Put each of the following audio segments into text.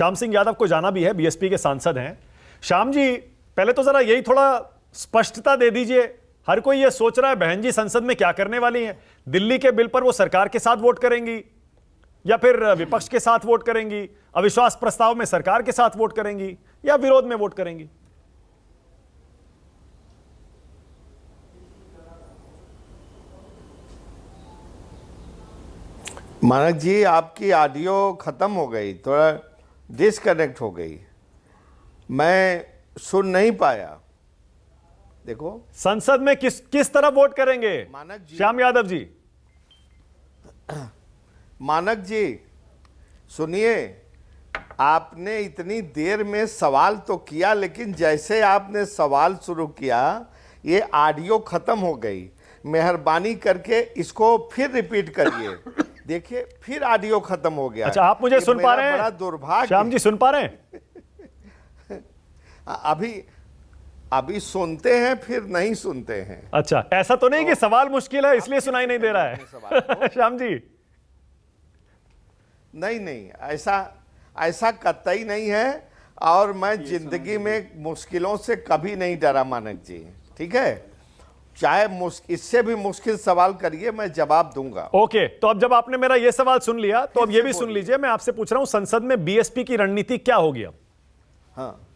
श्याम सिंह यादव को जाना भी है, बीएसपी के सांसद हैं। श्याम जी, पहले तो जरा यही थोड़ा स्पष्टता दे दीजिए। हर कोई ये सोच रहा है बहन जी संसद में क्या करने वाली हैं। दिल्ली के बिल पर वो सरकार के साथ वोट करेंगी या फिर विपक्ष के साथ वोट करेंगी, अविश्वास प्रस्ताव में सरकार के साथ वोट करेंगी या विरोध में वोट करेंगी? मानक जी, आपकी ऑडियो खत्म हो गई, थोड़ा डिस्कनेक्ट हो गई, मैं सुन नहीं पाया। देखो, संसद में किस तरह वोट करेंगे मानक जी, श्याम यादव जी? मानक जी सुनिए, आपने इतनी देर में सवाल तो किया, लेकिन जैसे आपने सवाल शुरू किया ये ऑडियो खत्म हो गई। मेहरबानी करके इसको फिर रिपीट करिए। देखिए, फिर ऑडियो खत्म हो गया। अच्छा, आप मुझे सुन पा रहे हैं? बड़ा दुर्भाग्य। श्याम जी सुन पा रहे हैं? अभी सुनते हैं फिर नहीं सुनते हैं। अच्छा, ऐसा तो नहीं कि सवाल मुश्किल है इसलिए सुनाई नहीं दे रहा है श्याम जी? नहीं, ऐसा कतई नहीं है, और मैं जिंदगी में मुश्किलों से कभी नहीं डरा मानक जी, ठीक है? चाहे इससे भी मुश्किल सवाल करिए, मैं जवाब दूंगा। ओके, तो अब जब आपने मेरा ये सवाल सुन लिया तो अब ये भी सुन लीजिए। मैं आपसे पूछ रहा हूं संसद में बीएसपी की रणनीति क्या होगी अब? हाँ,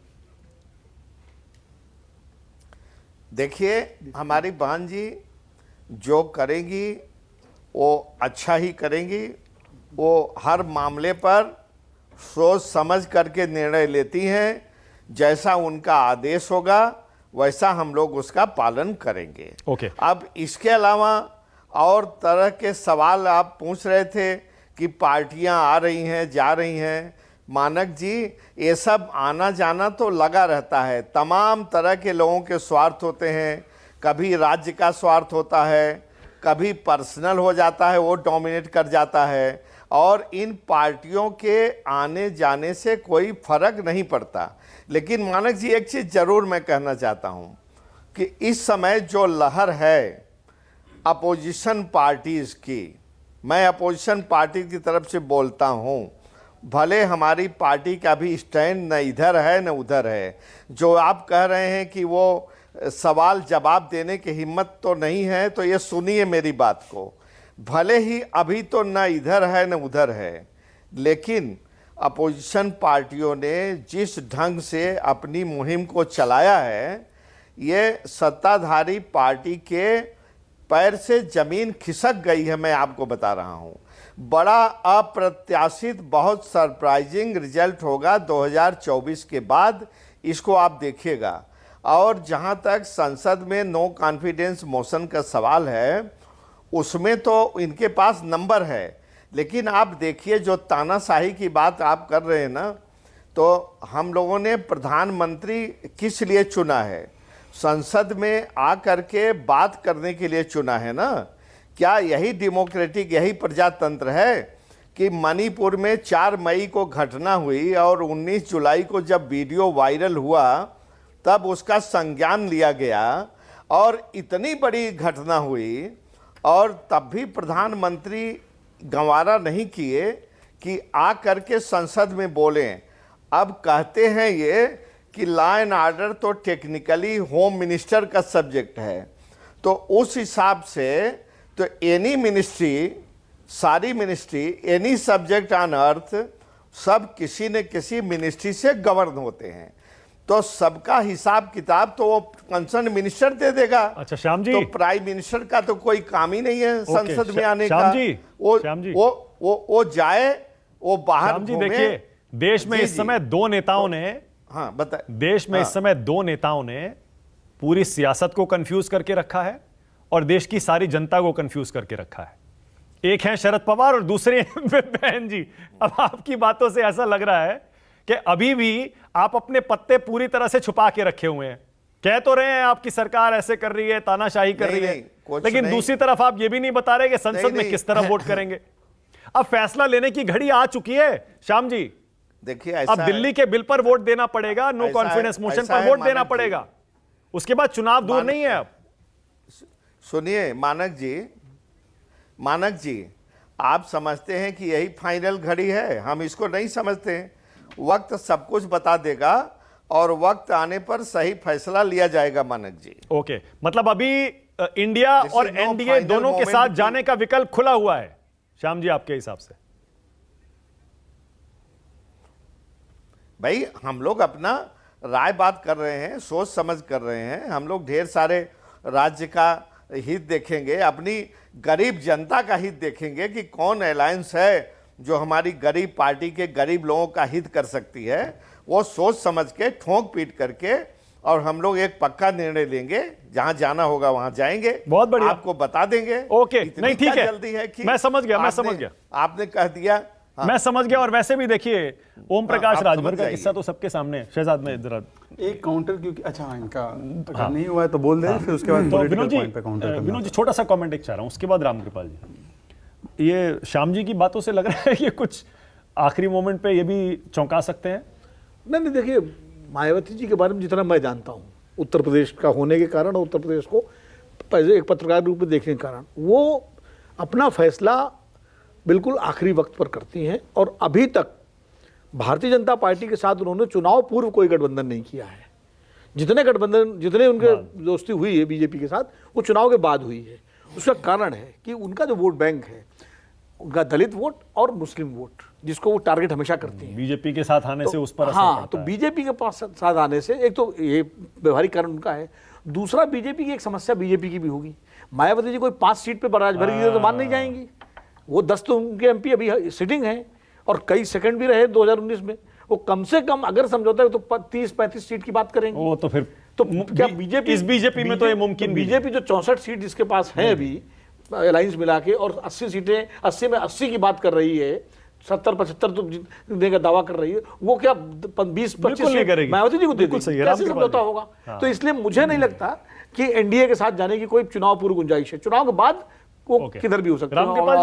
देखिए, हमारी बहन जी जो करेंगी वो अच्छा ही करेंगी। वो हर मामले पर सोच समझ करके निर्णय लेती हैं। जैसा उनका आदेश होगा वैसा हम लोग उसका पालन करेंगे। ओके। अब इसके अलावा और तरह के सवाल आप पूछ रहे थे कि पार्टियां आ रही हैं, जा रही हैं। मानक जी, ये सब आना जाना तो लगा रहता है। तमाम तरह के लोगों के स्वार्थ होते हैं। कभी राज्य का स्वार्थ होता है, कभी पर्सनल हो जाता है, वो डोमिनेट कर जाता है, और इन पार्टियों के आने जाने से कोई फर्क नहीं पड़ता। लेकिन मानक जी, एक चीज़ ज़रूर मैं कहना चाहता हूँ कि इस समय जो लहर है अपोजिशन पार्टीज़ की, मैं अपोजिशन पार्टी की तरफ से बोलता हूँ। भले हमारी पार्टी का भी स्टैंड न इधर है न उधर है। जो आप कह रहे हैं कि वो सवाल जवाब देने की हिम्मत तो नहीं है, तो ये सुनिए मेरी बात को। भले ही अभी तो न इधर है न उधर है, लेकिन अपोजिशन पार्टियों ने जिस ढंग से अपनी मुहिम को चलाया है, ये सत्ताधारी पार्टी के पैर से ज़मीन खिसक गई है। मैं आपको बता रहा हूँ, बड़ा अप्रत्याशित, बहुत सरप्राइजिंग रिजल्ट होगा 2024 के बाद, इसको आप देखिएगा। और जहाँ तक संसद में नो कॉन्फिडेंस मोशन का सवाल है, उसमें तो इनके पास नंबर है, लेकिन आप देखिए जो तानाशाही की बात आप कर रहे हैं ना, तो हम लोगों ने प्रधानमंत्री किस लिए चुना है? संसद में आ करके बात करने के लिए चुना है ना। क्या यही डेमोक्रेटिक, यही प्रजातंत्र है कि मणिपुर में 4 मई को घटना हुई और 19 जुलाई को जब वीडियो वायरल हुआ तब उसका संज्ञान लिया गया, और इतनी बड़ी घटना हुई और तब भी प्रधानमंत्री गंवारा नहीं किए कि आ करके संसद में बोलें। अब कहते हैं ये कि लॉ एंड ऑर्डर तो टेक्निकली होम मिनिस्टर का सब्जेक्ट है, तो उस हिसाब से तो एनी मिनिस्ट्री, सारी ministry, any subject on earth, सब किसी न किसी मिनिस्ट्री से गवर्न होते हैं। तो सबका हिसाब किताब तो वो कंसर्न मिनिस्टर दे देगा। अच्छा श्याम जी, तो प्राइम मिनिस्टर का तो कोई काम ही नहीं है संसद में आने श्याम का। जी, वो जाए, वो बाहर श्याम जी घूमे। देखिए, देश में इस समय दो नेताओं ने, हाँ बताए, देश में इस समय दो नेताओं ने पूरी सियासत को कंफ्यूज करके रखा है और देश की सारी जनता को कंफ्यूज करके रखा है। एक हैं शरद पवार और दूसरे बहन जी। अब आपकी बातों से ऐसा लग रहा है कि अभी भी आप अपने पत्ते पूरी तरह से छुपा के रखे हुए हैं। कह तो रहे हैं आपकी सरकार ऐसे कर रही है, तानाशाही कर रही है, लेकिन दूसरी तरफ आप ये भी नहीं बता रहे कि संसद में किस तरह वोट करेंगे। अब फैसला लेने की घड़ी आ चुकी है श्याम जी। देखिए, अब दिल्ली के बिल पर वोट देना पड़ेगा, नो कॉन्फिडेंस मोशन पर वोट देना पड़ेगा, उसके बाद चुनाव दूर नहीं है। अब सुनिए मानक जी, आप समझते हैं कि यही फाइनल घड़ी है, हम इसको नहीं समझते हैं। वक्त सब कुछ बता देगा और वक्त आने पर सही फैसला लिया जाएगा मानक जी। ओके, मतलब अभी इंडिया This और is no एनडीए final दोनों के moment साथ की- जाने का विकल्प खुला हुआ है श्याम जी, आपके हिसाब से? भाई हम लोग अपना राय बात कर रहे हैं, सोच समझ कर रहे हैं। हम लोग ढेर सारे राज्य का हित देखेंगे, अपनी गरीब जनता का हित देखेंगे कि कौन अलायंस है जो हमारी गरीब पार्टी के गरीब लोगों का हित कर सकती है। वो सोच समझ के ठोंक पीट करके और हम लोग एक पक्का निर्णय लेंगे, जहां जाना होगा वहां जाएंगे, बहुत बढ़िया। आपको बता देंगे। ओके, इतनी नहीं ठीक क्या है, जल्दी है कि मैं समझ गया, मैं आपने- समझ गया। आपने कह दिया। हाँ, मैं समझ गया। और वैसे भी देखिए ओम प्रकाश आप राजभर समझ का जाइए। किस्सा तो सबके सामने है। शहजाद में जरा एक काउंटर, क्योंकि अच्छा इनका अगर नहीं हुआ है तो बोल दें, फिर उसके बाद तो पॉलिटिकल विनोद जी, पॉइंट पे काउंटर करना। विनोद जी छोटा सा कमेंट एक चाह रहा हूं, उसके बाद रामकृपाल जी। ये श्याम जी की बातों से लग रहा है कि कुछ आखिरी मोमेंट पे ये भी चौंका सकते हैं। नहीं, देखिए मायावती जी के बारे में जितना मैं जानता हूँ, उत्तर प्रदेश का होने के कारण और उत्तर प्रदेश को एक पत्रकार रूप में देखने के कारण, वो अपना फैसला बिल्कुल आखिरी वक्त पर करती हैं। और अभी तक भारतीय जनता पार्टी के साथ उन्होंने चुनाव पूर्व कोई गठबंधन नहीं किया है। जितने उनके दोस्ती हुई है बीजेपी के साथ, वो चुनाव के बाद हुई है। उसका कारण है कि उनका जो वोट बैंक है, उनका दलित वोट और मुस्लिम वोट, जिसको वो टारगेट हमेशा करती हैं। बीजेपी के साथ आने से उस पर असर हाँ, पड़ता तो है। बीजेपी के पास साथ आने से एक तो ये व्यवहारिक कारण उनका है। दूसरा, बीजेपी की एक समस्या बीजेपी की भी होगी। मायावती जी कोई 5 सीट पे राज भरेगी तो मान नहीं जाएंगी। वो 10 तो उनके एमपी अभी सिटिंग है और कई सेकंड भी रहे 2019 में। वो कम से कम अगर समझौता है तो 30-35 सीट की बात करेंगे। वो तो फिर तो क्या बीजेपी, इस बीजेपी में तो ये मुमकिन भी नहीं। बीजेपी जो 64 सीट जिसके पास है अभी अलायंस मिला के, और 80 सीटें, 80 में 80 की बात कर रही है, 70-75 तो जीतने का दावा कर रही है, वो क्या 20-25 नहीं सीट करेगी। मायावती जी को दे बिल्कुल देगी? सही है, कैसे रामकृपाल समझौता जी। होगा? हाँ। तो इसलिए मुझे नहीं लगता कि एनडीए के साथ जाने की कोई चुनाव पूर्व गुंजाइश है। चुनाव के बाद वो ओके। किधर भी हो सकता है। रामकृपाल जी,